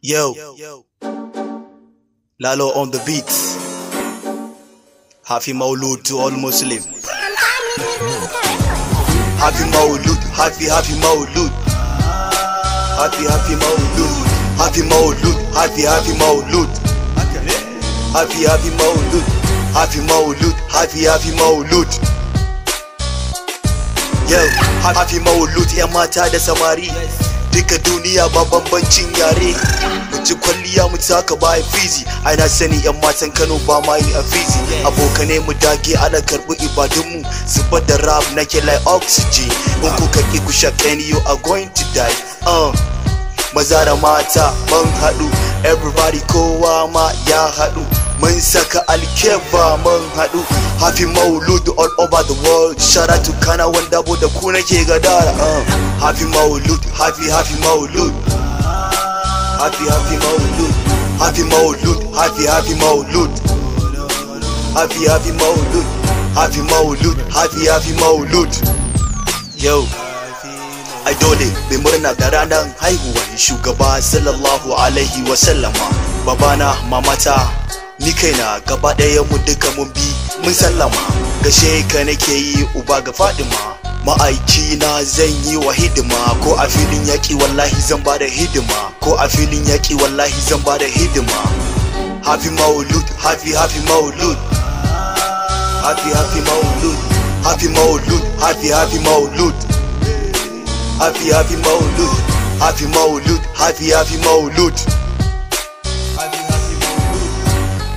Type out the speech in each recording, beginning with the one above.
Yo, Lalo on the beat. Happy Maulud to all Muslim. Happy Maulud, happy Maulud. Happy Maulud. Happy Maulud, happy Maulud. Happy Maulud. Happy Maulud, happy Maulud. Yo, happy Maulud ya mata da samari. Duka duniya ba bambancin yare. Mu ci kwalliya mu taka ba fizi. Ai na sani yan matan Kano ba ma yi a fizi. Abokane mu dage ana karbi ibadunmu. Zubar da rap nake like oxygen. In kuka ki ku shaƙe ni, you are going to die. Maza da mata mun haɗu, everybody kowa ma ya haɗu. Mun saka alkeba mun haɗu. Happy Maulud all over the world. Shout out to Kana wanda bo da ku nake gadara. Happy Maulud, happy Maulud. Happy Maulud. Happy Maulud, happy Maulud. Happy Maulud. Happy Maulud, happy Maulud. Yo, ai dole mai murna da ranar haihuwar shugaba sallallahu alaihi wa sallama. Babana, mamata, ni kaina gaba ɗaya mu duka mun bi mun sallama. Gashe ka nake yi uba ga Fadima. Ma'aiki na zan yi wa hidima. Ko a filin yaƙi wallahi zan bada hidima. Ko a filin yaƙi wallahi zan bada hidima. Happy Maulud, happy Maulud. Happy Maulud. Happy Maulud, happy Maulud. Happy Maulud. Happy Maulud, happy Maulud.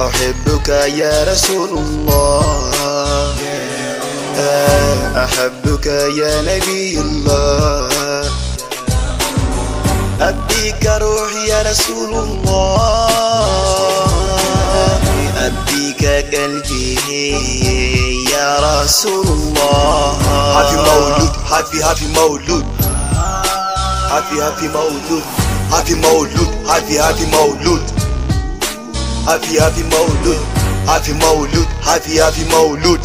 أحبك يا رسول الله. أحبك يا نبي الله. أبيك روحي يا رسول الله. أبيك قلبي يا رسول الله. Happy Maulud, happy Maulud. Happy Maulud. Happy Maulud, happy Maulud. Happy Maulud. Happy Maulud, happy Maulud.